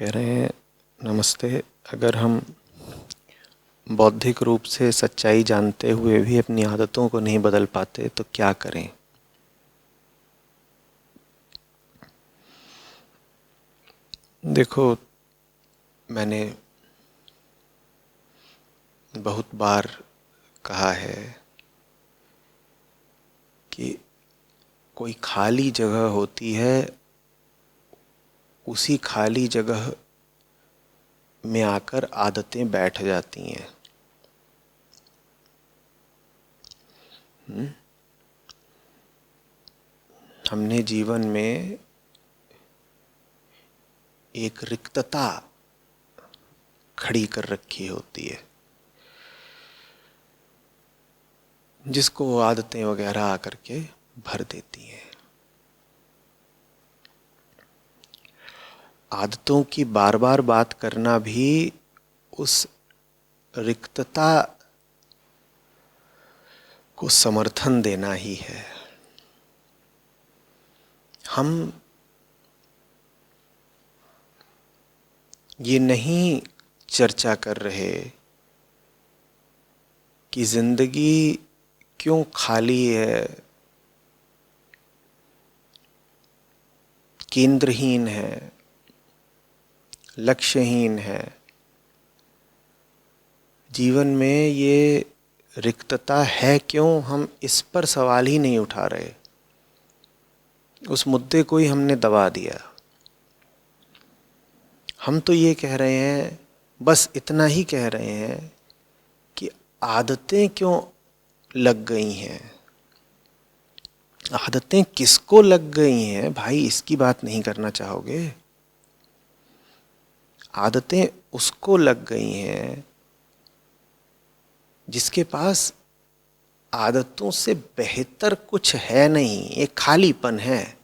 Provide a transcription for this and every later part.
कह रहे हैं, नमस्ते। अगर हम बौद्धिक रूप से सच्चाई जानते हुए भी अपनी आदतों को नहीं बदल पाते तो क्या करें? देखो, मैंने बहुत बार कहा है कि कोई खाली जगह होती है, उसी खाली जगह में आकर आदतें बैठ जाती हैं। हमने जीवन में एक रिक्तता खड़ी कर रखी होती है, जिसको वो आदतें वगैरह आकर के भर देती हैं। आदतों की बार बार बात करना भी उस रिक्तता को समर्थन देना ही है। हम ये नहीं चर्चा कर रहे कि जिंदगी क्यों खाली है, केंद्रहीन है, लक्ष्यहीन है। जीवन में ये रिक्तता है क्यों, हम इस पर सवाल ही नहीं उठा रहे। उस मुद्दे को ही हमने दबा दिया। हम तो ये कह रहे हैं, बस इतना ही कह रहे हैं कि आदतें क्यों लग गई हैं। आदतें किसको लग गई हैं भाई, इसकी बात नहीं करना चाहोगे? आदतें उसको लग गई हैं जिसके पास आदतों से बेहतर कुछ है नहीं, एक खालीपन है।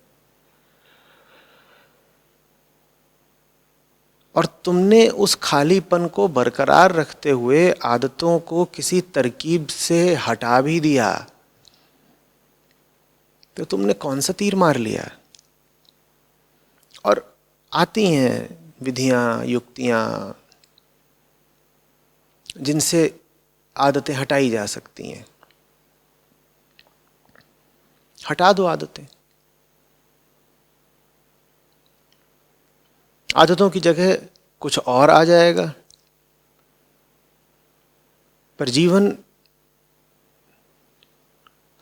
और तुमने उस खालीपन को बरकरार रखते हुए आदतों को किसी तरकीब से हटा भी दिया, तो तुमने कौन सा तीर मार लिया? और आती हैं विधियां, युक्तियां, जिनसे आदतें हटाई जा सकती हैं। हटा दो आदतें। आदतों की जगह कुछ और आ जाएगा। पर जीवन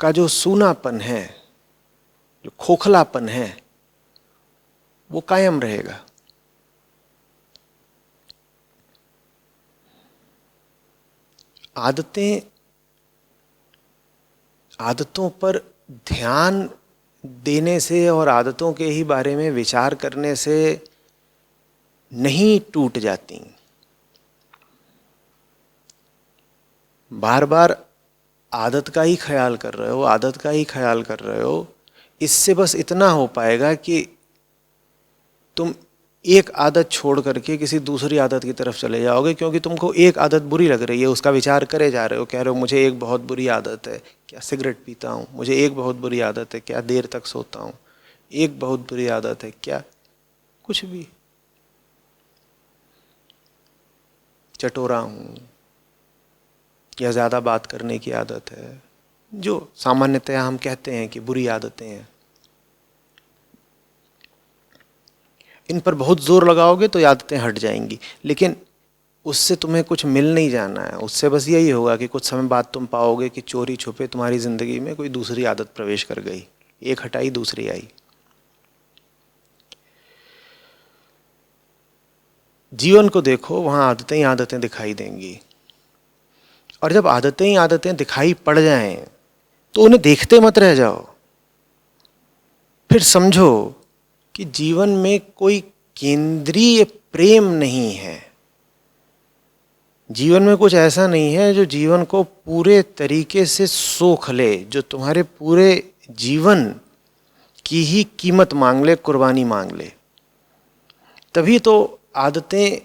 का जो सूनापन है, जो खोखलापन है, वो कायम रहेगा। आदतों पर ध्यान देने से और आदतों के ही बारे में विचार करने से नहीं टूट जाती। बार बार आदत का ही ख्याल कर रहे हो, आदत का ही ख्याल कर रहे हो। इससे बस इतना हो पाएगा कि तुम एक आदत छोड़ करके किसी दूसरी आदत की तरफ चले जाओगे, क्योंकि तुमको एक आदत बुरी लग रही है, उसका विचार करे जा रहे हो। कह रहे हो मुझे एक बहुत बुरी आदत है, क्या सिगरेट पीता हूँ। मुझे एक बहुत बुरी आदत है, क्या देर तक सोता हूँ। एक बहुत बुरी आदत है, क्या कुछ भी, चटोरा हूँ, या ज़्यादा बात करने की आदत है, जो सामान्यतया हम कहते हैं कि बुरी आदतें हैं। इन पर बहुत जोर लगाओगे तो ये आदतें हट जाएंगी, लेकिन उससे तुम्हें कुछ मिल नहीं जाना है। उससे बस यही होगा कि कुछ समय बाद तुम पाओगे कि चोरी छुपे तुम्हारी जिंदगी में कोई दूसरी आदत प्रवेश कर गई। एक हटाई दूसरी आई। जीवन को देखो, वहां आदतें ही आदतें दिखाई देंगी। और जब आदतें ही आदतें दिखाई पड़ जाएं तो उन्हें देखते मत रह जाओ। फिर समझो कि जीवन में कोई केंद्रीय प्रेम नहीं है। जीवन में कुछ ऐसा नहीं है जो जीवन को पूरे तरीके से सोख ले, जो तुम्हारे पूरे जीवन की ही कीमत मांग ले, कुर्बानी मांग ले। तभी तो आदतें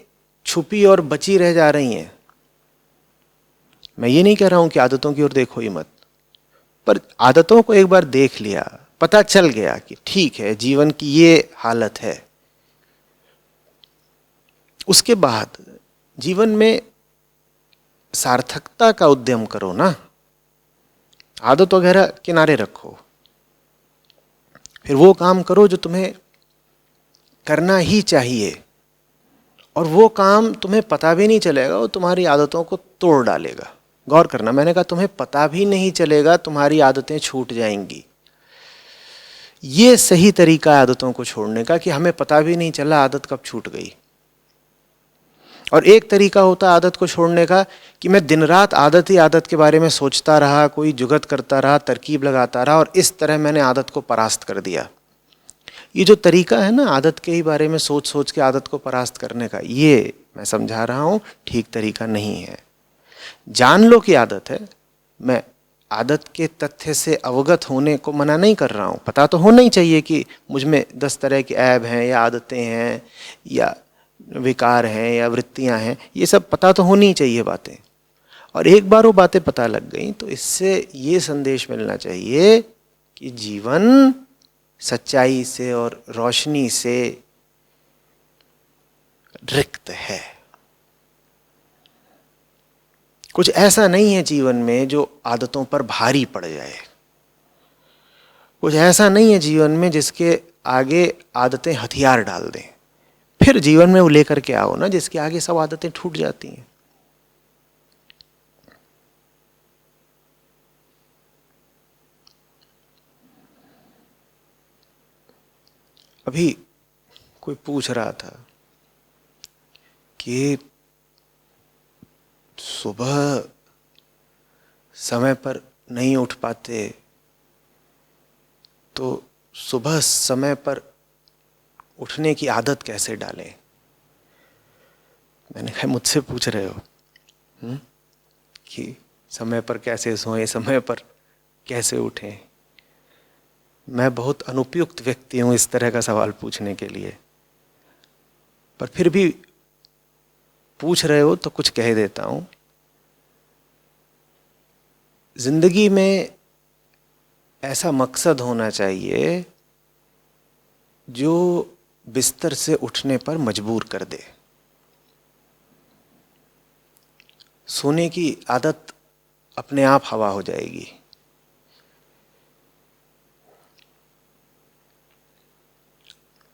छुपी और बची रह जा रही हैं। मैं ये नहीं कह रहा हूं कि आदतों की ओर देखो ही मत, पर आदतों को एक बार देख लिया, पता चल गया कि ठीक है, जीवन की ये हालत है, उसके बाद जीवन में सार्थकता का उद्यम करो ना। आदत वगैरह किनारे रखो, फिर वो काम करो जो तुम्हें करना ही चाहिए, और वो काम तुम्हें पता भी नहीं चलेगा, वो तुम्हारी आदतों को तोड़ डालेगा। गौर करना, मैंने कहा तुम्हें पता भी नहीं चलेगा, तुम्हारी आदतें छूट जाएंगी। ये सही तरीका है आदतों को छोड़ने का, कि हमें पता भी नहीं चला आदत कब छूट गई। और एक तरीका होता है आदत को छोड़ने का कि मैं दिन रात आदत ही आदत के बारे में सोचता रहा, कोई जुगत करता रहा, तरकीब लगाता रहा, और इस तरह मैंने आदत को परास्त कर दिया। ये जो तरीका है ना आदत के ही बारे में सोच सोच के आदत को परास्त करने का, ये मैं समझा रहा हूँ ठीक तरीका नहीं है। जान लो कि आदत है, मैं आदत के तथ्य से अवगत होने को मना नहीं कर रहा हूँ। पता तो होना ही चाहिए कि मुझ में 10 तरह के ऐब हैं, या आदतें हैं, या विकार हैं, या वृत्तियां हैं, ये सब पता तो होनी चाहिए बातें। और एक बार वो बातें पता लग गई तो इससे ये संदेश मिलना चाहिए कि जीवन सच्चाई से और रोशनी से रिक्त है। कुछ ऐसा नहीं है जीवन में जो आदतों पर भारी पड़ जाए। कुछ ऐसा नहीं है जीवन में जिसके आगे आदतें हथियार डाल दें। फिर जीवन में वो लेकर के आओ ना जिसके आगे सब आदतें टूट जाती हैं। अभी कोई पूछ रहा था कि सुबह समय पर नहीं उठ पाते, तो सुबह समय पर उठने की आदत कैसे डालें। मैंने कहा मुझसे पूछ रहे हो कि समय पर कैसे सोएं, समय पर कैसे उठें। मैं बहुत अनुपयुक्त व्यक्ति हूं इस तरह का सवाल पूछने के लिए, पर फिर भी पूछ रहे हो तो कुछ कह देता हूं। जिंदगी में ऐसा मकसद होना चाहिए जो बिस्तर से उठने पर मजबूर कर दे। सोने की आदत अपने आप हवा हो जाएगी।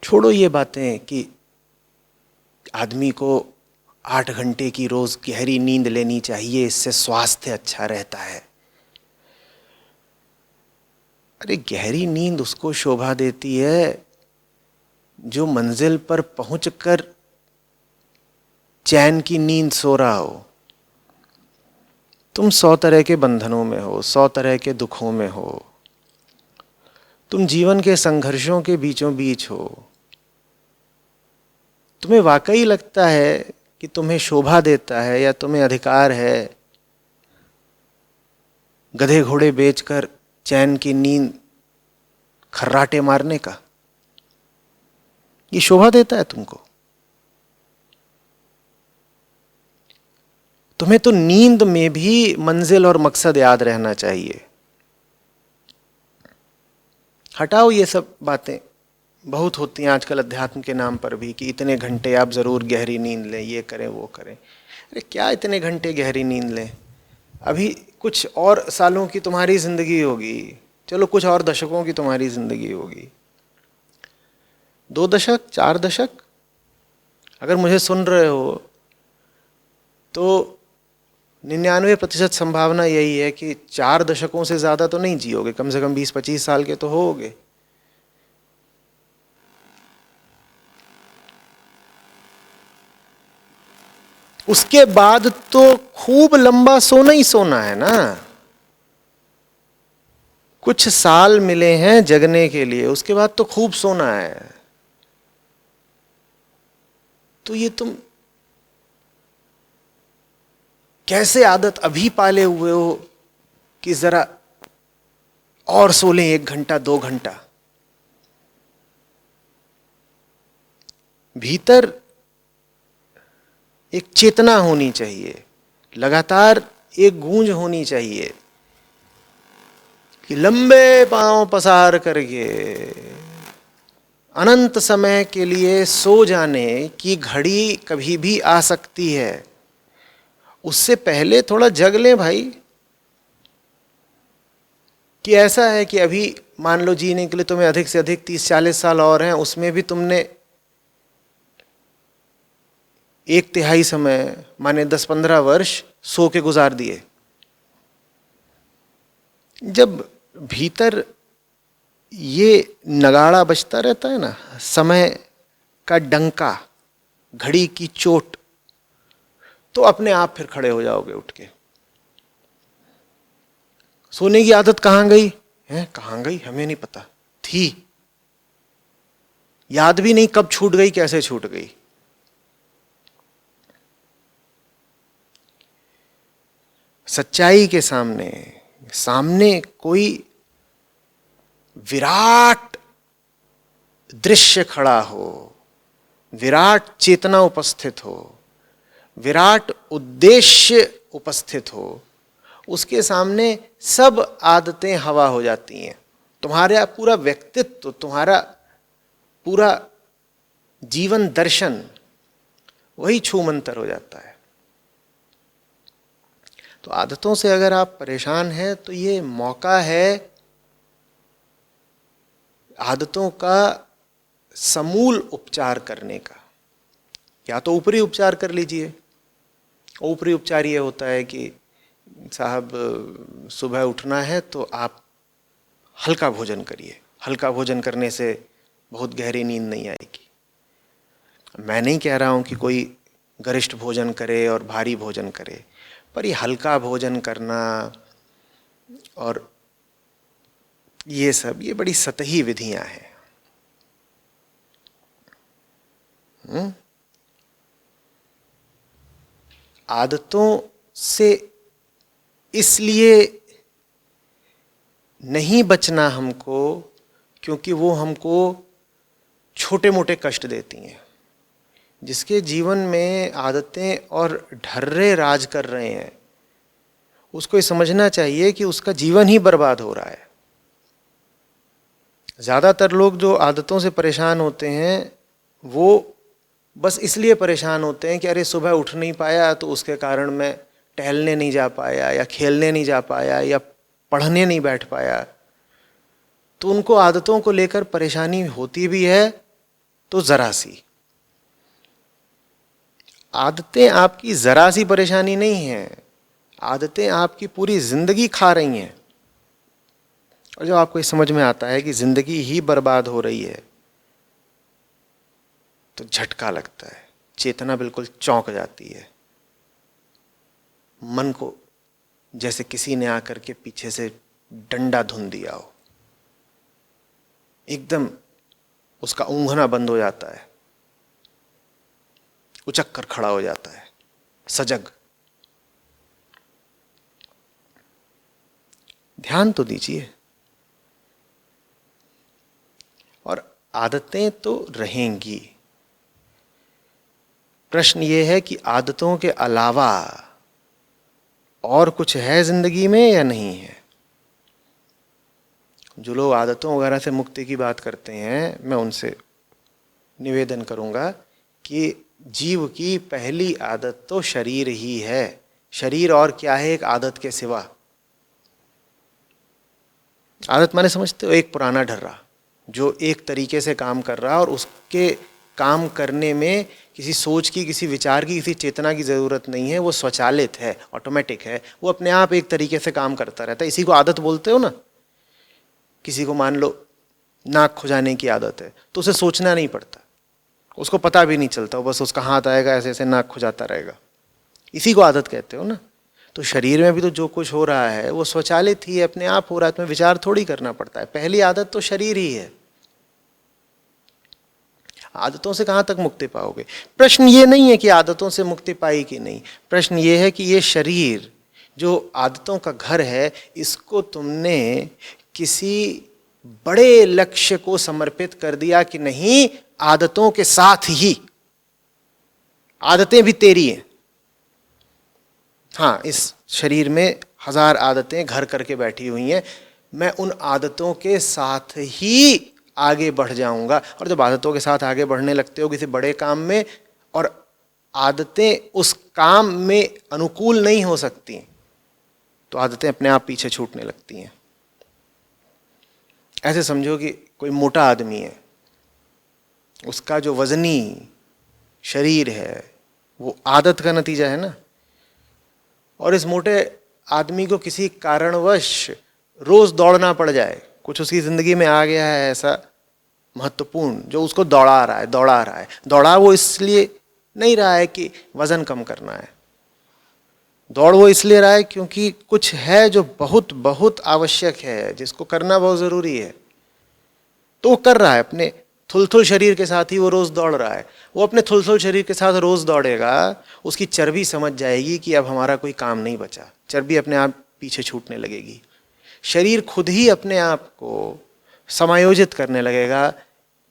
छोड़ो ये बातें कि आदमी को 8 घंटे की रोज गहरी नींद लेनी चाहिए, इससे स्वास्थ्य अच्छा रहता है। अरे गहरी नींद उसको शोभा देती है जो मंजिल पर पहुंचकर चैन की नींद सो रहा हो। तुम 100 तरह के बंधनों में हो, 100 तरह के दुखों में हो, तुम जीवन के संघर्षों के बीचों बीच हो। तुम्हें वाकई लगता है कि तुम्हें शोभा देता है या तुम्हें अधिकार है गधे घोड़े बेचकर चैन की नींद खर्राटे मारने का? ये शोभा देता है तुमको? तुम्हें तो नींद में भी मंजिल और मकसद याद रहना चाहिए। हटाओ ये सब बातें, बहुत होती हैं आजकल अध्यात्म के नाम पर भी कि इतने घंटे आप जरूर गहरी नींद लें, ये करें वो करें। अरे क्या इतने घंटे गहरी नींद लें? अभी कुछ और सालों की तुम्हारी जिंदगी होगी, चलो कुछ और दशकों की तुम्हारी जिंदगी होगी, 2 दशक 4 दशक। अगर मुझे सुन रहे हो तो 99% संभावना यही है कि 4 दशकों से ज्यादा तो नहीं जियोगे, कम से कम 20-25 साल के तो होगे। उसके बाद तो खूब लंबा सोना ही सोना है ना। कुछ साल मिले हैं जगने के लिए, उसके बाद तो खूब सोना है। तो ये तुम कैसे आदत अभी पाले हुए हो कि जरा और सो लें 1 घंटा 2 घंटा। भीतर एक चेतना होनी चाहिए, लगातार एक गूंज होनी चाहिए कि लंबे पांव पसार करके अनंत समय के लिए सो जाने की घड़ी कभी भी आ सकती है। उससे पहले थोड़ा जग लें भाई। कि ऐसा है कि अभी मान लो जीने के लिए तुम्हें अधिक से अधिक 30-40 साल और हैं, उसमें भी तुमने 1/3 समय माने 10-15 वर्ष सो के गुजार दिए। जब भीतर ये नगाड़ा बजता रहता है ना, समय का डंका, घड़ी की चोट, तो अपने आप फिर खड़े हो जाओगे उठ के। सोने की आदत कहां गई है? कहां गई हमें नहीं पता, थी, याद भी नहीं कब छूट गई, कैसे छूट गई। सच्चाई के सामने सामने कोई विराट दृश्य खड़ा हो, विराट चेतना उपस्थित हो, विराट उद्देश्य उपस्थित हो, उसके सामने सब आदतें हवा हो जाती हैं। तुम्हारा पूरा व्यक्तित्व, तुम्हारा पूरा जीवन दर्शन वही छूमंतर हो जाता है। तो आदतों से अगर आप परेशान हैं तो ये मौका है आदतों का समूल उपचार करने का। या तो ऊपरी उपचार कर लीजिए। ऊपरी उपचार ये होता है कि साहब सुबह उठना है तो आप हल्का भोजन करिए। हल्का भोजन करने से बहुत गहरी नींद नहीं आएगी। मैं नहीं कह रहा हूँ कि कोई गरिष्ठ भोजन करे और भारी भोजन करे, पर ये हल्का भोजन करना और ये सब, ये बड़ी सतही विधियां हैं। आदतों से इसलिए नहीं बचना हमको क्योंकि वो हमको छोटे मोटे कष्ट देती हैं। जिसके जीवन में आदतें और ढर्रे राज कर रहे हैं, उसको ये समझना चाहिए कि उसका जीवन ही बर्बाद हो रहा है। ज़्यादातर लोग जो आदतों से परेशान होते हैं वो बस इसलिए परेशान होते हैं कि अरे सुबह उठ नहीं पाया तो उसके कारण मैं टहलने नहीं जा पाया, या खेलने नहीं जा पाया, या पढ़ने नहीं बैठ पाया। तो उनको आदतों को लेकर परेशानी होती भी है तो ज़रा सी। आदतें आपकी ज़रा सी परेशानी नहीं है, आदतें आपकी पूरी ज़िंदगी खा रही हैं। और जब आपको ये समझ में आता है कि ज़िंदगी ही बर्बाद हो रही है तो झटका लगता है, चेतना बिल्कुल चौंक जाती है। मन को जैसे किसी ने आकर के पीछे से डंडा धुन दिया हो, एकदम उसका ऊँघना बंद हो जाता है, उचक कर खड़ा हो जाता है, सजग। ध्यान तो दीजिए। और आदतें तो रहेंगी। प्रश्न ये है कि आदतों के अलावा और कुछ है जिंदगी में या नहीं है। जो लोग आदतों वगैरह से मुक्ति की बात करते हैं, मैं उनसे निवेदन करूंगा कि जीव की पहली आदत तो शरीर ही है। शरीर और क्या है एक आदत के सिवा। आदत माने समझते हो, एक पुराना ढर्रा जो एक तरीके से काम कर रहा है और उसके काम करने में किसी सोच की, किसी विचार की, किसी चेतना की ज़रूरत नहीं है। वो स्वचालित है, ऑटोमेटिक है, वो अपने आप एक तरीके से काम करता रहता है। इसी को आदत बोलते हो ना। किसी को मान लो नाक खुजाने की आदत है तो उसे सोचना नहीं पड़ता, उसको पता भी नहीं चलता, बस उसका हाथ आएगा ऐसे ऐसे नाक खुजाता रहेगा। इसी को आदत कहते हो ना। तो शरीर में भी तो जो कुछ हो रहा है वो स्वचालित ही है, अपने आप हो रहा है, तुम्हें विचार थोड़ी करना पड़ता है। पहली आदत तो शरीर ही है। आदतों से कहाँ तक मुक्ति पाओगे? प्रश्न ये नहीं है कि आदतों से मुक्ति पाई कि नहीं, प्रश्न ये है कि ये शरीर जो आदतों का घर है, इसको तुमने किसी बड़े लक्ष्य को समर्पित कर दिया कि नहीं, आदतों के साथ ही आदतें भी तेरी हैं। हाँ, इस शरीर में 1000 आदतें घर करके बैठी हुई हैं, मैं उन आदतों के साथ ही आगे बढ़ जाऊंगा। और जब आदतों के साथ आगे बढ़ने लगते हो किसी बड़े काम में, और आदतें उस काम में अनुकूल नहीं हो सकती, तो आदतें अपने आप पीछे छूटने लगती हैं। ऐसे समझो कि कोई मोटा आदमी है, उसका जो वजनी शरीर है वो आदत का नतीजा है ना। और इस मोटे आदमी को किसी कारणवश रोज दौड़ना पड़ जाए, कुछ उसकी जिंदगी में आ गया है ऐसा महत्वपूर्ण जो उसको दौड़ा वो इसलिए नहीं रहा है कि वजन कम करना है, दौड़ वो इसलिए रहा है क्योंकि कुछ है जो बहुत बहुत आवश्यक है, जिसको करना बहुत जरूरी है, तो वो कर रहा है। अपने थुलथुल शरीर के साथ ही वो रोज दौड़ रहा है। वो अपने थुलथुल शरीर के साथ रोज दौड़ेगा, उसकी चर्बी समझ जाएगी कि अब हमारा कोई काम नहीं बचा, चर्बी अपने आप पीछे छूटने लगेगी। शरीर खुद ही अपने आप को समायोजित करने लगेगा,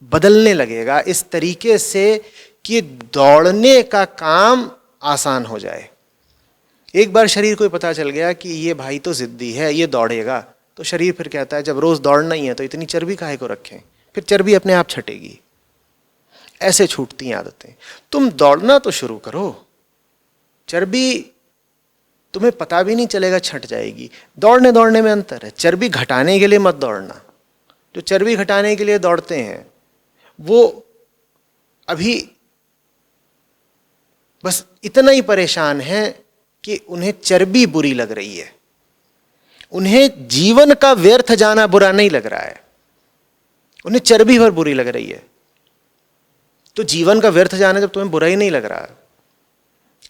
बदलने लगेगा इस तरीके से कि दौड़ने का काम आसान हो जाए। एक बार शरीर को पता चल गया कि ये भाई तो जिद्दी है, ये दौड़ेगा, तो शरीर फिर कहता है जब रोज दौड़ना ही है तो इतनी चर्बी काहे को रखें, फिर चर्बी अपने आप छटेगी। ऐसे छूटती हैं आदतें। तुम दौड़ना तो शुरू करो, चर्बी तुम्हें पता भी नहीं चलेगा, छट जाएगी। दौड़ने दौड़ने में अंतर है। चर्बी घटाने के लिए मत दौड़ना। जो चर्बी घटाने के लिए दौड़ते हैं वो अभी बस इतना ही परेशान है कि उन्हें चर्बी बुरी लग रही है, उन्हें जीवन का व्यर्थ जाना बुरा नहीं लग रहा है, उन्हें चर्बी भर बुरी लग रही है। तो जीवन का व्यर्थ जाना जब तुम्हें बुरा ही नहीं लग रहा,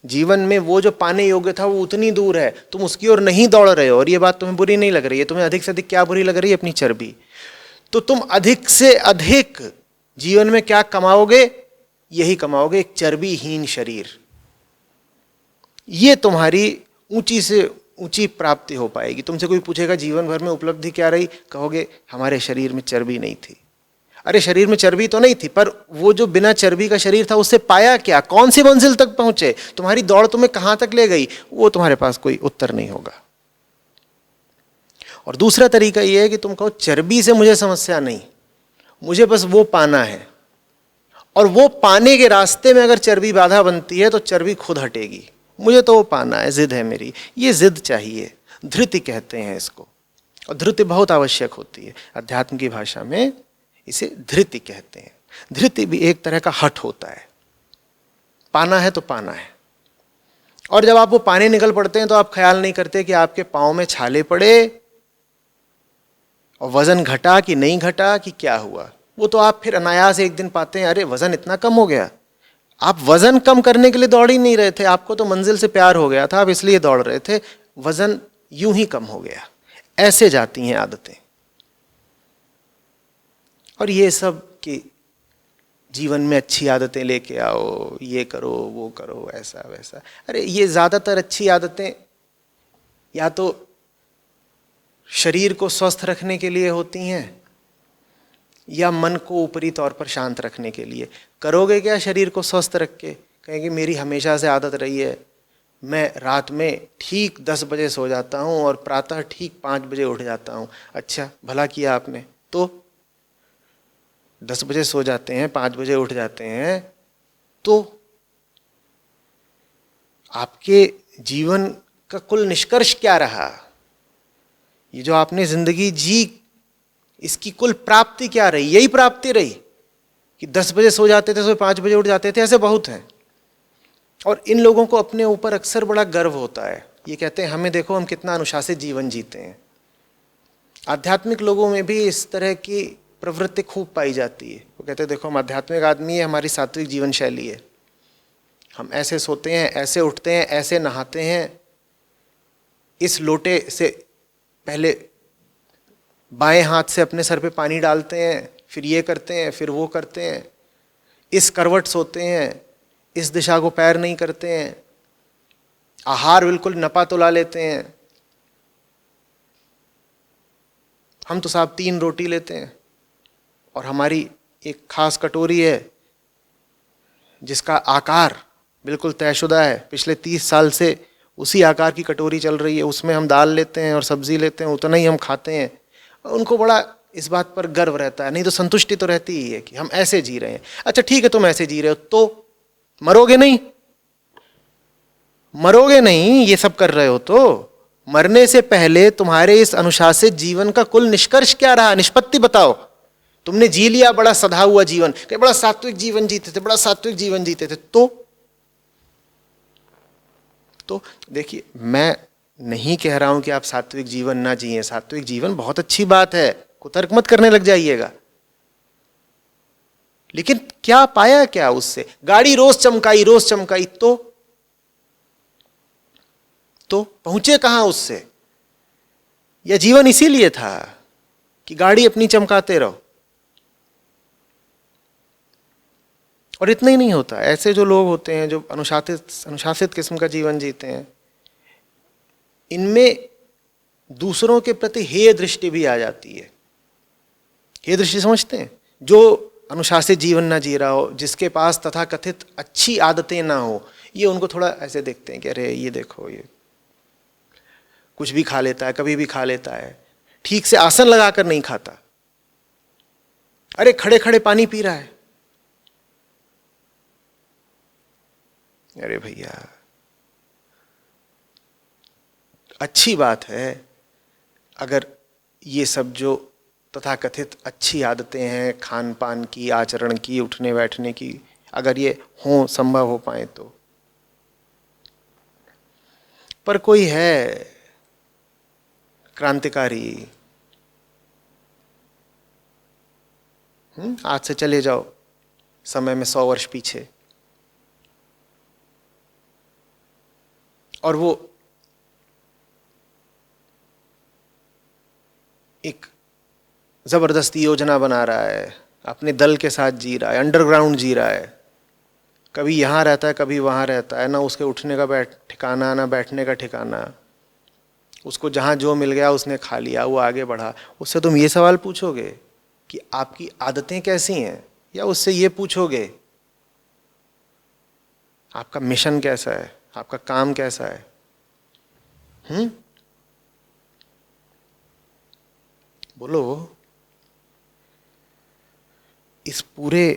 जीवन में वो जो पाने योग्य था वो उतनी दूर है, तुम उसकी ओर नहीं दौड़ रहे हो और ये बात तुम्हें बुरी नहीं लग रही है, तुम्हें अधिक से अधिक क्या बुरी लग रही है? अपनी चर्बी। तो तुम अधिक से अधिक जीवन में क्या कमाओगे? यही कमाओगे, एक चर्बीहीन शरीर। ये तुम्हारी ऊंची से ऊंची प्राप्ति हो पाएगी। तुमसे कोई पूछेगा जीवन भर में उपलब्धि क्या रही, कहोगे हमारे शरीर में चर्बी नहीं थी। अरे शरीर में चर्बी तो नहीं थी, पर वो जो बिना चर्बी का शरीर था उससे पाया क्या? कौन सी मंजिल तक पहुंचे? तुम्हारी दौड़ तुम्हें कहां तक ले गई? वो तुम्हारे पास कोई उत्तर नहीं होगा। और दूसरा तरीका यह है कि तुम कहो चर्बी से मुझे समस्या नहीं, मुझे बस वो पाना है, और वो पाने के रास्ते में अगर चर्बी बाधा बनती है तो चर्बी खुद हटेगी। मुझे तो वो पाना है, जिद है मेरी, ये जिद चाहिए, धृति कहते हैं इसको। और धृति बहुत आवश्यक होती है, अध्यात्म की भाषा में इसे धृति कहते हैं। धृति भी एक तरह का हठ होता है, पाना है तो पाना है। और जब आप वो पाने निकल पड़ते हैं तो आप ख्याल नहीं करते कि आपके पाँव में छाले पड़े और वजन घटा कि नहीं घटा कि क्या हुआ। वो तो आप फिर अनायास एक दिन पाते हैं, अरे वजन इतना कम हो गया। आप वजन कम करने के लिए दौड़ ही नहीं रहे थे, आपको तो मंजिल से प्यार हो गया था, आप इसलिए दौड़ रहे थे, वजन यूं ही कम हो गया। ऐसे जाती हैं आदतें। और ये सब कि जीवन में अच्छी आदतें लेके आओ, ये करो वो करो, ऐसा वैसा, अरे ये ज्यादातर अच्छी आदतें या तो शरीर को स्वस्थ रखने के लिए होती हैं या मन को ऊपरी तौर पर शांत रखने के लिए। करोगे क्या शरीर को स्वस्थ रख के? कहेंगे मेरी हमेशा से आदत रही है, मैं रात में ठीक 10 बजे सो जाता हूँ और प्रातः ठीक 5 बजे उठ जाता हूँ। अच्छा, भला किया आपने। तो 10 बजे सो जाते हैं, 5 बजे उठ जाते हैं, तो आपके जीवन का कुल निष्कर्ष क्या रहा? ये जो आपने जिंदगी जी, इसकी कुल प्राप्ति क्या रही? यही प्राप्ति रही कि 10 बजे सो जाते थे, सुबह 5 बजे उठ जाते थे। ऐसे बहुत हैं। और इन लोगों को अपने ऊपर अक्सर बड़ा गर्व होता है। ये कहते हैं हमें देखो हम कितना अनुशासित जीवन जीते हैं। आध्यात्मिक लोगों में भी इस तरह की प्रवृत्ति खूब पाई जाती है। वो कहते हैं देखो हम आध्यात्मिक आदमी है, हमारी सात्विक जीवन शैली है, हम ऐसे सोते हैं, ऐसे उठते हैं, ऐसे नहाते हैं, इस लोटे से पहले बाएं हाथ से अपने सर पे पानी डालते हैं, फिर ये करते हैं, फिर वो करते हैं, इस करवट सोते हैं, इस दिशा को पैर नहीं करते हैं, आहार बिल्कुल नपा तुला लेते हैं। हम तो साहब 3 रोटी लेते हैं और हमारी एक खास कटोरी है जिसका आकार बिल्कुल तयशुदा है, पिछले 30 साल से उसी आकार की कटोरी चल रही है, उसमें हम दाल लेते हैं और सब्जी लेते हैं, उतना ही हम खाते हैं। उनको बड़ा इस बात पर गर्व रहता है, नहीं तो संतुष्टि तो रहती ही है कि हम ऐसे जी रहे हैं। अच्छा ठीक है, तुम ऐसे जी रहे हो तो मरोगे नहीं, मरोगे नहीं, ये सब कर रहे हो तो मरने से पहले तुम्हारे इस अनुशासित जीवन का कुल निष्कर्ष क्या रहा, निष्पत्ति बताओ। तुमने जी लिया बड़ा सधा हुआ जीवन, कि बड़ा सात्विक जीवन जीते थे, बड़ा सात्विक जीवन जीते थे, तो देखिए, मैं नहीं कह रहा हूं कि आप सात्विक जीवन ना जिए, सात्विक जीवन बहुत अच्छी बात है, कुतर्क मत करने लग जाइएगा। लेकिन क्या पाया क्या उससे? गाड़ी रोज चमकाई तो पहुंचे कहां उससे? यह जीवन इसीलिए था कि गाड़ी अपनी चमकाते रहो। और इतना ही नहीं होता, ऐसे जो लोग होते हैं जो अनुशासित किस्म का जीवन जीते हैं, इनमें दूसरों के प्रति हेय दृष्टि भी आ जाती है। हेय दृष्टि समझते हैं? जो अनुशासित जीवन ना जी रहा हो, जिसके पास तथाकथित अच्छी आदतें ना हो, ये उनको थोड़ा ऐसे देखते हैं कि अरे ये देखो, ये कुछ भी खा लेता है, कभी भी खा लेता है, ठीक से आसन लगाकर नहीं खाता, अरे खड़े खड़े पानी पी रहा है। अरे भैया, अच्छी बात है अगर ये सब जो तथाकथित अच्छी आदतें हैं, खान पान की, आचरण की, उठने बैठने की, अगर ये हो, संभव हो पाए तो। पर कोई है क्रांतिकारी, आज से चले जाओ समय में 100 वर्ष पीछे, और वो एक जबरदस्ती योजना बना रहा है, अपने दल के साथ जी रहा है, अंडरग्राउंड जी रहा है, कभी यहाँ रहता है कभी वहाँ रहता है, ना उसके उठने का ठिकाना, ना बैठने का ठिकाना, उसको जहाँ जो मिल गया उसने खा लिया, वो आगे बढ़ा। उससे तुम ये सवाल पूछोगे कि आपकी आदतें कैसी हैं, या उससे ये पूछोगे आपका मिशन कैसा है, आपका काम कैसा है? बोलो। इस पूरे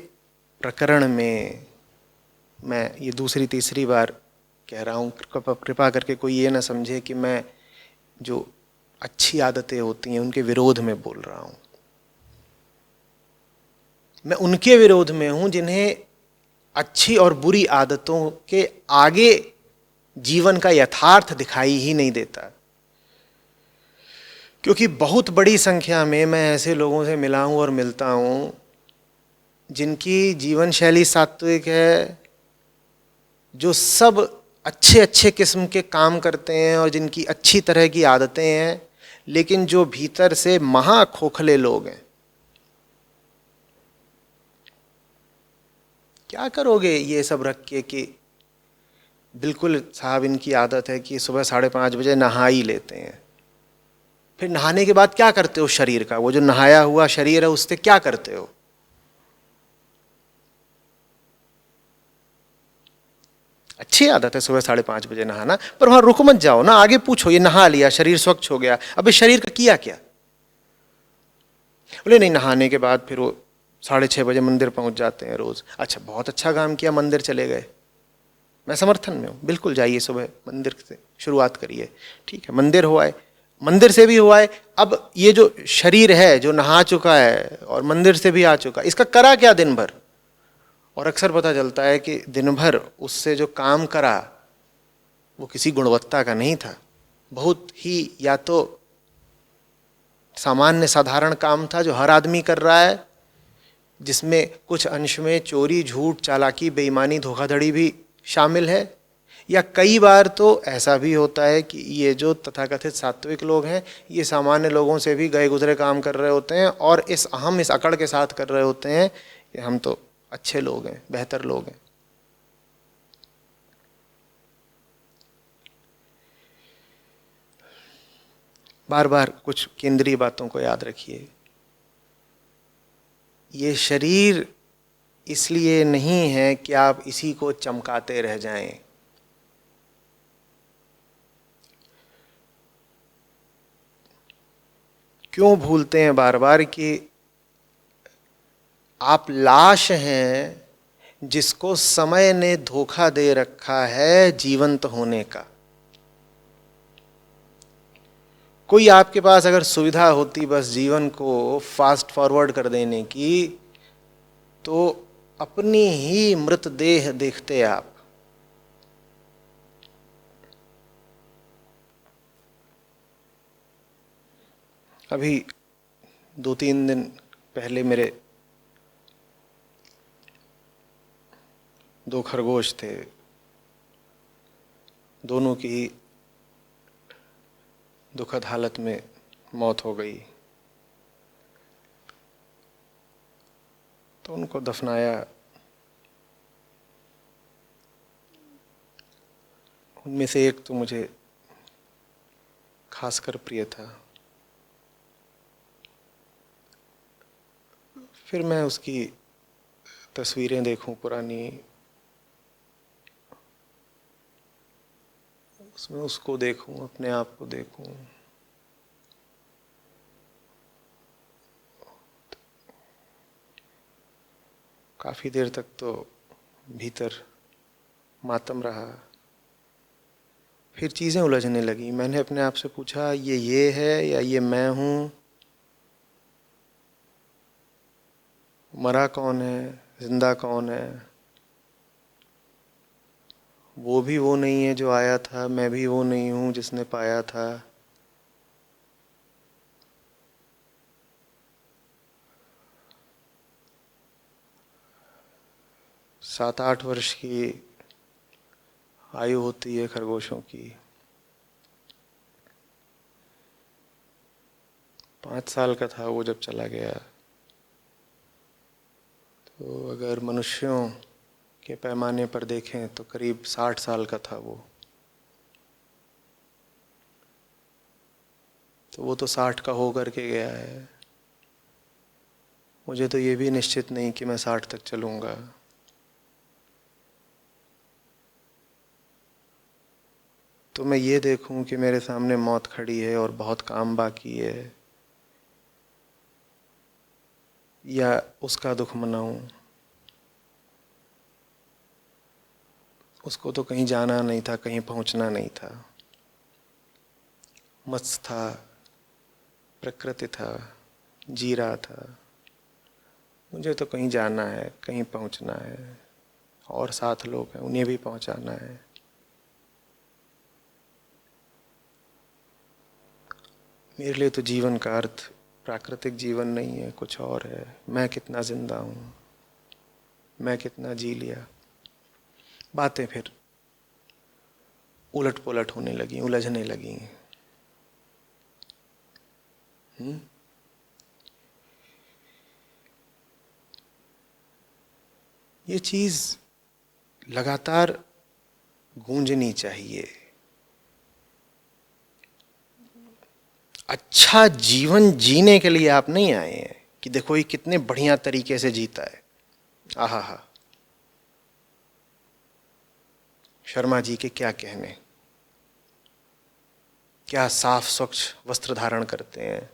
प्रकरण में मैं ये दूसरी तीसरी बार कह रहा हूँ, कृपा करके कोई ये ना समझे कि मैं जो अच्छी आदतें होती हैं उनके विरोध में बोल रहा हूँ। मैं उनके विरोध में हूँ जिन्हें अच्छी और बुरी आदतों के आगे जीवन का यथार्थ दिखाई ही नहीं देता। क्योंकि बहुत बड़ी संख्या में मैं ऐसे लोगों से मिला हूँ और मिलता हूँ जिनकी जीवन शैली सात्विक है, जो सब अच्छे अच्छे किस्म के काम करते हैं और जिनकी अच्छी तरह की आदतें हैं, लेकिन जो भीतर से महा खोखले लोग हैं। क्या करोगे ये सब रख के कि बिल्कुल साहब इनकी आदत है कि सुबह 5:30 बजे नहा ही लेते हैं, फिर नहाने के बाद क्या करते हो शरीर का? वो जो नहाया हुआ शरीर है उससे क्या करते हो? अच्छी आदत है सुबह 5:30 बजे नहाना, पर वहां रुक मत जाओ ना, आगे पूछो, ये नहा लिया, शरीर स्वच्छ हो गया, अब इस शरीर का किया क्या? बोले नहीं, नहाने के बाद फिर वो 6:30 बजे मंदिर पहुंच जाते हैं रोज। अच्छा, बहुत अच्छा काम किया, मंदिर चले गए, मैं समर्थन में हूँ, बिल्कुल जाइए, सुबह मंदिर से शुरुआत करिए, ठीक है, मंदिर हो आए, मंदिर से भी हुआ है। अब ये जो शरीर है जो नहा चुका है और मंदिर से भी आ चुका, इसका करा क्या दिन भर? और अक्सर पता चलता है कि दिन भर उससे जो काम करा वो किसी गुणवत्ता का नहीं था, बहुत ही या तो सामान्य साधारण काम था जो हर आदमी कर रहा है, जिसमें कुछ अंश में चोरी, झूठ, चालाकी, बेईमानी, धोखाधड़ी भी शामिल है, या कई बार तो ऐसा भी होता है कि ये जो तथाकथित सात्विक लोग हैं ये सामान्य लोगों से भी गए गुजरे काम कर रहे होते हैं और इस अकड़ के साथ कर रहे होते हैं कि हम तो अच्छे लोग हैं, बेहतर लोग हैं। बार बार कुछ केंद्रीय बातों को याद रखिए। ये शरीर इसलिए नहीं है कि आप इसी को चमकाते रह जाएं। क्यों भूलते हैं बार बार कि आप लाश हैं जिसको समय ने धोखा दे रखा है जीवंत होने का। कोई आपके पास अगर सुविधा होती बस जीवन को फास्ट फॉरवर्ड कर देने की, तो अपनी ही मृतदेह देखते आप। अभी 2-3 दिन पहले मेरे 2 खरगोश थे, दोनों की दुखद हालत में मौत हो गई। तो उनको दफनाया। उनमें से एक तो मुझे खासकर प्रिय था। फिर मैं उसकी तस्वीरें देखूं पुरानी, उसमें उसको देखूं, अपने आप को देखूं, काफी देर तक तो भीतर मातम रहा। फिर चीजें उलझने लगी। मैंने अपने आप से पूछा, ये है या ये मैं हूं? मरा कौन है, जिंदा कौन है? वो भी वो नहीं है जो आया था, मैं भी वो नहीं हूं जिसने पाया था। सात 8 वर्ष की आयु होती है खरगोशों की। 5 साल का था वो जब चला गया। तो अगर मनुष्यों के पैमाने पर देखें तो करीब 60 साल का था वो। तो वो तो 60 का हो करके गया है। मुझे तो ये भी निश्चित नहीं कि मैं 60 तक चलूँगा। तो मैं ये देखूं कि मेरे सामने मौत खड़ी है और बहुत काम बाकी है, या उसका दुख मनाऊं? उसको तो कहीं जाना नहीं था, कहीं पहुंचना नहीं था। मस्त था, प्रकृति था, जी रहा था। मुझे तो कहीं जाना है, कहीं पहुंचना है, और साथ लोग हैं, उन्हें भी पहुंचाना है। मेरे लिए तो जीवन का अर्थ प्राकृतिक जीवन नहीं है, कुछ और है। मैं कितना जिंदा हूँ, मैं कितना जी लिया। बातें फिर उलट पुलट होने लगी, उलझने लगी। ये चीज लगातार गूंजनी चाहिए। अच्छा जीवन जीने के लिए आप नहीं आए हैं कि देखो ये कितने बढ़िया तरीके से जीता है। आहा हा, शर्मा जी के क्या कहने, क्या साफ स्वच्छ वस्त्र धारण करते हैं,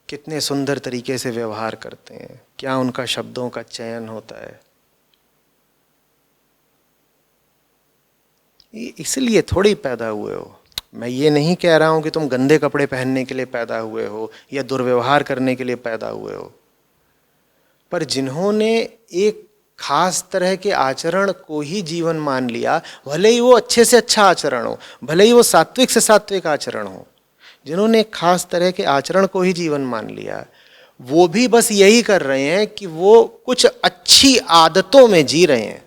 कितने सुंदर तरीके से व्यवहार करते हैं, क्या उनका शब्दों का चयन होता है। इसलिए थोड़ी पैदा हुए हो। मैं ये नहीं कह रहा हूं कि तुम गंदे कपड़े पहनने के लिए पैदा हुए हो या दुर्व्यवहार करने के लिए पैदा हुए हो, पर जिन्होंने एक खास तरह के आचरण को ही जीवन मान लिया, भले ही वो अच्छे से अच्छा आचरण हो, भले ही वो सात्विक से सात्विक आचरण हो, जिन्होंने एक खास तरह के आचरण को ही जीवन मान लिया, वो भी बस यही कर रहे हैं कि वो कुछ अच्छी आदतों में जी रहे हैं।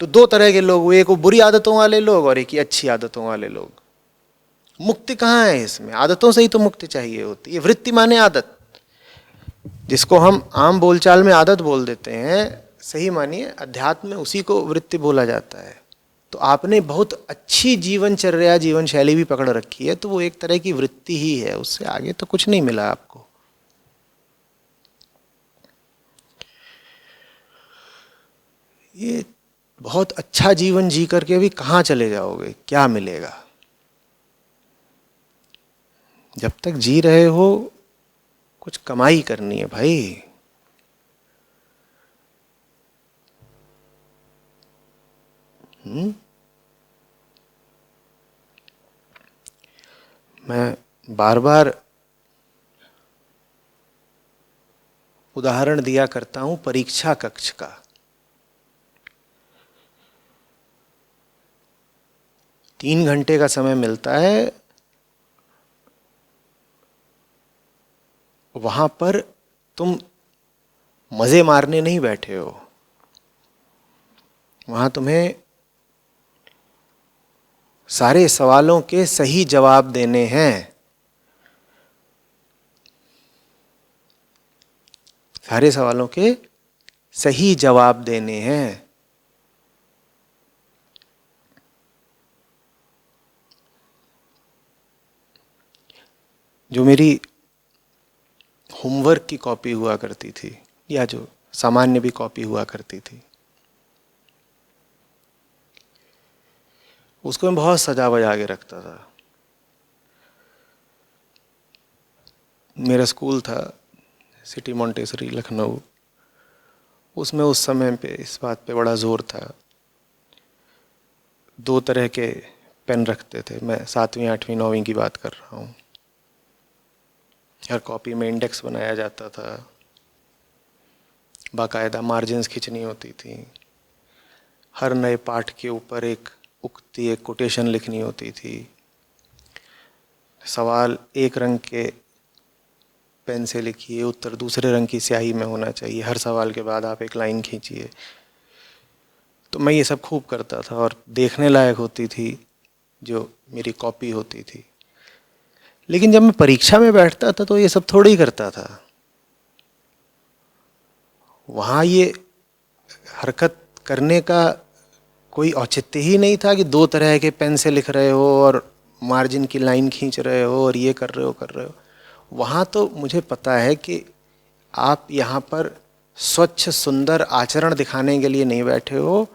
तो 2 तरह के लोग हुए, एक वो बुरी आदतों वाले लोग और एक ही अच्छी आदतों वाले लोग। मुक्ति कहाँ है इसमें? आदतों से ही तो मुक्ति चाहिए होती है। वृत्ति माने आदत, जिसको हम आम बोलचाल में आदत बोल देते हैं, सही मानिए अध्यात्म में उसी को वृत्ति बोला जाता है। तो आपने बहुत अच्छी जीवनचर्या, जीवन शैली भी पकड़ रखी है, तो वो एक तरह की वृत्ति ही है, उससे आगे तो कुछ नहीं मिला आपको। ये बहुत अच्छा जीवन जी करके भी कहाँ चले जाओगे, क्या मिलेगा? जब तक जी रहे हो कुछ कमाई करनी है भाई। मैं बार बार उदाहरण दिया करता हूं परीक्षा कक्ष का। 3 घंटे का समय मिलता है, वहां पर तुम मजे मारने नहीं बैठे हो, वहां तुम्हें सारे सवालों के सही जवाब देने हैं। सारे सवालों के सही जवाब देने हैं। जो मेरी होमवर्क की कॉपी हुआ करती थी, या जो सामान्य भी कॉपी हुआ करती थी, उसको मैं बहुत सजा बजा के रखता था। मेरा स्कूल था सिटी मॉन्टेसरी लखनऊ, उसमें उस समय पे इस बात पे बड़ा जोर था। 2 तरह के पेन रखते थे। मैं 7वीं 8वीं 9वीं की बात कर रहा हूँ। हर कॉपी में इंडेक्स बनाया जाता था, बाकायदा मार्जिन्स खींचनी होती थी, हर नए पाठ के ऊपर एक उक्ति, एक कोटेशन लिखनी होती थी। सवाल एक रंग के पेन से लिखिए, उत्तर दूसरे रंग की स्याही में होना चाहिए, हर सवाल के बाद आप एक लाइन खींचिए। तो मैं ये सब खूब करता था और देखने लायक होती थी जो मेरी कॉपी होती थी। लेकिन जब मैं परीक्षा में बैठता था तो ये सब थोड़ा ही करता था। वहाँ ये हरकत करने का कोई औचित्य ही नहीं था कि 2 तरह के पेन से लिख रहे हो और मार्जिन की लाइन खींच रहे हो और ये कर रहे हो। वहाँ तो मुझे पता है कि आप यहाँ पर स्वच्छ सुंदर आचरण दिखाने के लिए नहीं बैठे हो।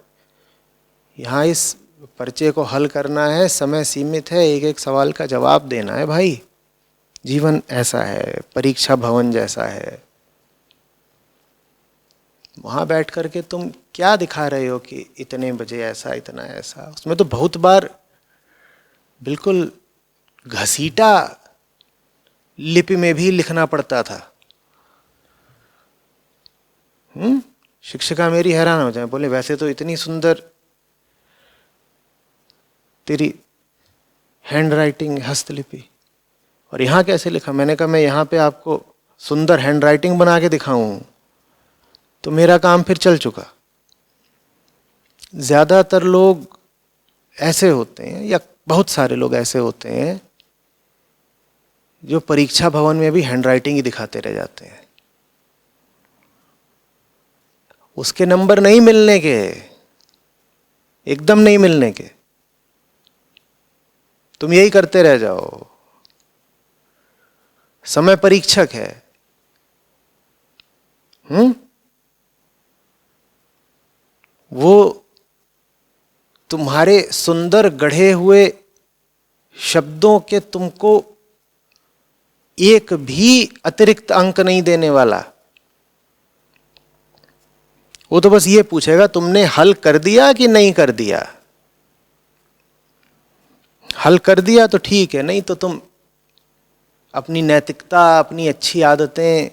यहाँ इस पर्चे को हल करना है, समय सीमित है, एक एक सवाल का जवाब देना है भाई। जीवन ऐसा है, परीक्षा भवन जैसा है। वहाँ बैठ करके तुम क्या दिखा रहे हो कि इतने बजे ऐसा, इतना ऐसा। उसमें तो बहुत बार बिल्कुल घसीटा लिपि में भी लिखना पड़ता था। शिक्षिका मेरी हैरान हो जाए, बोले वैसे तो इतनी सुंदर तेरी हैंड राइटिंग, हस्तलिपि, और यहाँ कैसे लिखा। मैंने कहा मैं यहाँ पे आपको सुंदर हैंड राइटिंग बना के दिखाऊं तो मेरा काम फिर चल चुका। ज़्यादातर लोग ऐसे होते हैं, या बहुत सारे लोग ऐसे होते हैं जो परीक्षा भवन में भी हैंड राइटिंग ही दिखाते रह जाते हैं। उसके नंबर नहीं मिलने के, एकदम नहीं मिलने के, तुम यही करते रह जाओ। समय परीक्षक है। वो तुम्हारे सुंदर गढ़े हुए शब्दों के तुमको एक भी अतिरिक्त अंक नहीं देने वाला। वो तो बस ये पूछेगा तुमने हल कर दिया कि नहीं कर दिया। हल कर दिया तो ठीक है, नहीं तो तुम अपनी नैतिकता, अपनी अच्छी आदतें,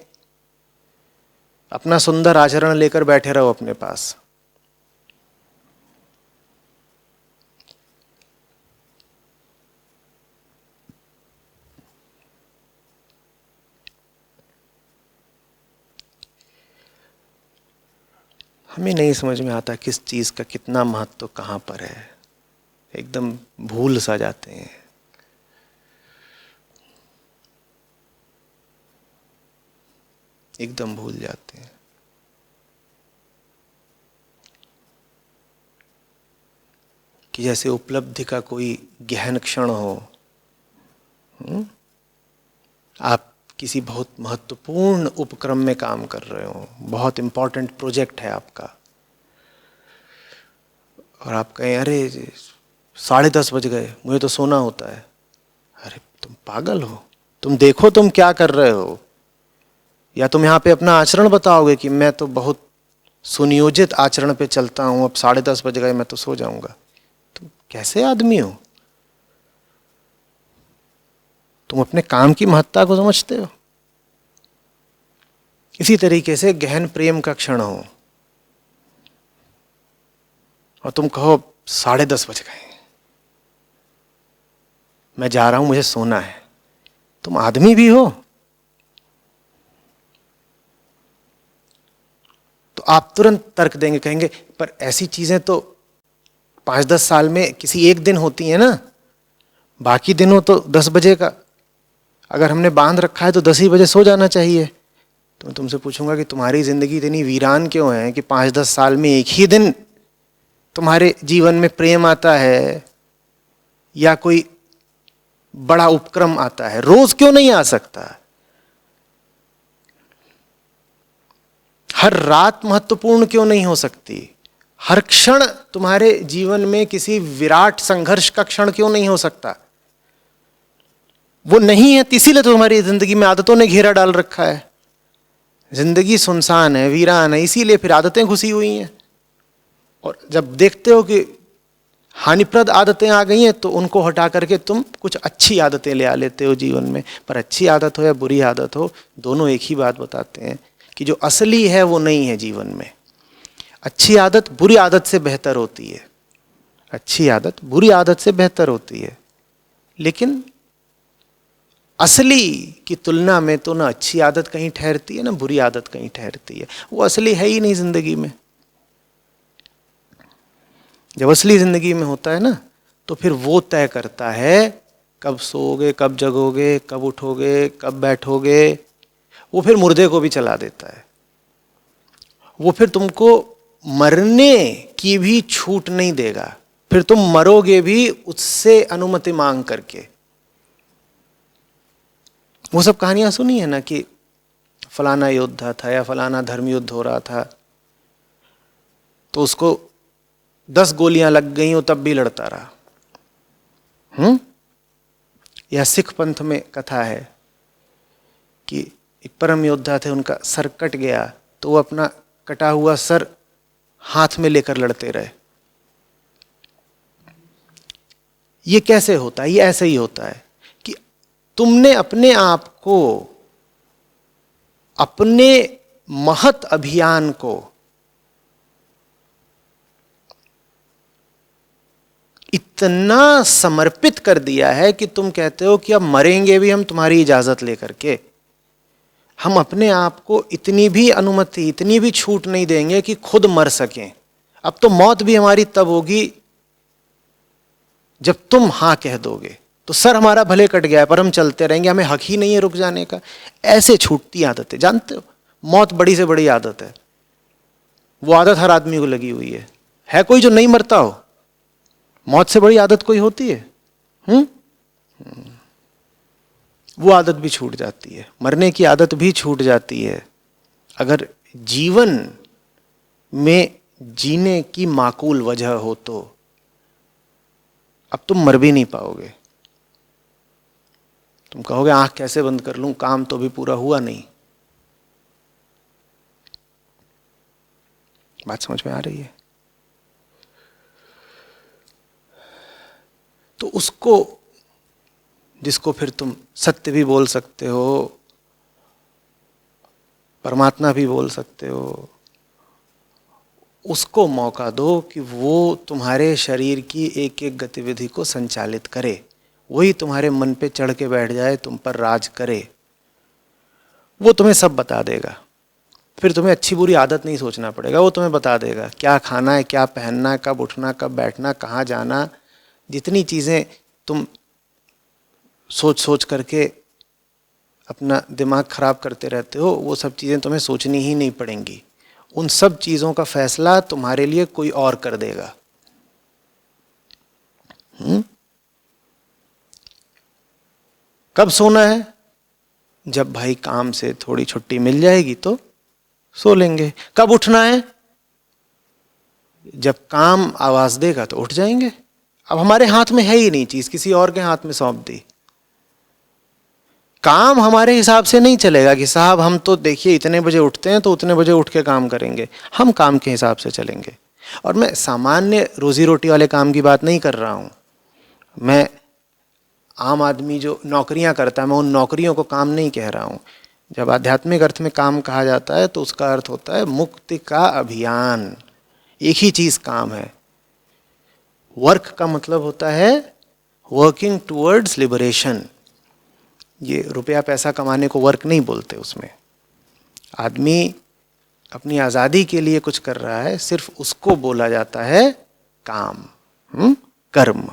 अपना सुंदर आचरण लेकर बैठे रहो अपने पास। हमें नहीं समझ में आता किस चीज का कितना महत्व कहां पर है। एकदम भूल सा जाते हैं। एकदम भूल जाते हैं। कि जैसे उपलब्धि का कोई गहन क्षण हो। आप किसी बहुत महत्वपूर्ण उपक्रम में काम कर रहे हो, बहुत इंपॉर्टेंट प्रोजेक्ट है आपका, और आप कहें अरे 10:30 बज गए, मुझे तो सोना होता है। अरे तुम पागल हो, तुम देखो तुम क्या कर रहे हो, या तुम यहाँ पे अपना आचरण बताओगे कि मैं तो बहुत सुनियोजित आचरण पे चलता हूं, अब 10:30 बज गए मैं तो सो जाऊंगा। तुम कैसे आदमी हो? तुम अपने काम की महत्ता को समझते हो? इसी तरीके से गहन प्रेम का क्षण हो और तुम कहो 10:30 बज गए, मैं जा रहा हूं, मुझे सोना है। तुम आदमी भी हो? तो आप तुरंत तर्क देंगे, कहेंगे पर ऐसी चीजें तो 5-10 साल में किसी एक दिन होती है ना, बाकी दिनों तो 10 बजे का अगर हमने बांध रखा है तो 10 ही बजे सो जाना चाहिए। तो मैं तुमसे पूछूंगा कि तुम्हारी जिंदगी इतनी वीरान क्यों है कि 5-10 साल में एक ही दिन तुम्हारे जीवन में प्रेम आता है या कोई बड़ा उपक्रम आता है, रोज क्यों नहीं आ सकता? हर रात महत्वपूर्ण क्यों नहीं हो सकती? हर क्षण तुम्हारे जीवन में किसी विराट संघर्ष का क्षण क्यों नहीं हो सकता? वो नहीं है, इसीलिए तो तुम्हारी जिंदगी में आदतों ने घेरा डाल रखा है। जिंदगी सुनसान है, वीरान है, इसीलिए फिर आदतें घुसी हुई हैं। और जब देखते हो कि हानिप्रद आदतें आ गई हैं तो उनको हटा करके तुम कुछ अच्छी आदतें ले आ लेते हो जीवन में। पर अच्छी आदत हो या बुरी आदत हो, दोनों एक ही बात बताते हैं कि जो असली है वो नहीं है जीवन में। अच्छी आदत बुरी आदत से बेहतर होती है, अच्छी आदत बुरी आदत से बेहतर होती है, लेकिन असली की तुलना में तो ना अच्छी आदत कहीं ठहरती है ना बुरी आदत कहीं ठहरती है। वो असली है ही नहीं जिंदगी में। जब असली जिंदगी में होता है ना तो फिर वो तय करता है कब सोओगे, कब जगोगे, कब उठोगे, कब बैठोगे। वो फिर मुर्दे को भी चला देता है। वो फिर तुमको मरने की भी छूट नहीं देगा, फिर तुम मरोगे भी उससे अनुमति मांग करके। वो सब कहानियां सुनी है ना कि फलाना योद्धा था या फलाना धर्म युद्ध हो रहा था तो उसको 10 गोलियां लग गई हो तब भी लड़ता रहा। या सिख पंथ में कथा है कि एक परम योद्धा थे, उनका सर कट गया तो वो अपना कटा हुआ सर हाथ में लेकर लड़ते रहे। ये कैसे होता है? ये ऐसे ही होता है कि तुमने अपने आप को, अपने महत अभियान को इतना समर्पित कर दिया है कि तुम कहते हो कि अब मरेंगे भी हम तुम्हारी इजाजत लेकर के। हम अपने आप को इतनी भी अनुमति, इतनी भी छूट नहीं देंगे कि खुद मर सकें। अब तो मौत भी हमारी तब होगी जब तुम हां कह दोगे। तो सर हमारा भले कट गया है पर हम चलते रहेंगे, हमें हक ही नहीं है रुक जाने का। ऐसे छूटती आदतें, जानते हो मौत बड़ी से बड़ी आदत है। वो आदत हर आदमी को लगी हुई है कोई जो नहीं मरता हो? मौत से बड़ी आदत कोई होती है? वो आदत भी छूट जाती है, मरने की आदत भी छूट जाती है अगर जीवन में जीने की माकूल वजह हो तो। अब तुम मर भी नहीं पाओगे। तुम कहोगे आंख कैसे बंद कर लूं, काम तो भी पूरा हुआ नहीं। बात समझ में आ रही है? तो उसको, जिसको फिर तुम सत्य भी बोल सकते हो, परमात्मा भी बोल सकते हो, उसको मौका दो कि वो तुम्हारे शरीर की एक एक गतिविधि को संचालित करे। वही तुम्हारे मन पे चढ़ के बैठ जाए, तुम पर राज करे। वो तुम्हें सब बता देगा। फिर तुम्हें अच्छी बुरी आदत नहीं सोचना पड़ेगा। वो तुम्हें बता देगा क्या खाना है, क्या पहनना है, कब उठना, कब बैठना, कहाँ जाना। जितनी चीज़ें तुम सोच सोच करके अपना दिमाग खराब करते रहते हो, वो सब चीज़ें तुम्हें सोचनी ही नहीं पड़ेंगी। उन सब चीज़ों का फैसला तुम्हारे लिए कोई और कर देगा। कब सोना है? जब भाई काम से थोड़ी छुट्टी मिल जाएगी तो सो लेंगे। कब उठना है? जब काम आवाज देगा तो उठ जाएंगे। अब हमारे हाथ में है ही नहीं चीज, किसी और के हाथ में सौंप दी। काम हमारे हिसाब से नहीं चलेगा कि साहब हम तो देखिए इतने बजे उठते हैं तो उतने बजे उठ के काम करेंगे। हम काम के हिसाब से चलेंगे। और मैं सामान्य रोजी रोटी वाले काम की बात नहीं कर रहा हूँ। मैं आम आदमी जो नौकरियां करता है, मैं उन नौकरियों को काम नहीं कह रहा हूँ। जब आध्यात्मिक अर्थ में काम कहा जाता है तो उसका अर्थ होता है मुक्ति का अभियान। एक ही चीज़ काम है। वर्क का मतलब होता है वर्किंग टुवर्ड्स लिबरेशन। ये रुपया पैसा कमाने को वर्क नहीं बोलते। उसमें आदमी अपनी आज़ादी के लिए कुछ कर रहा है, सिर्फ उसको बोला जाता है काम, कर्म।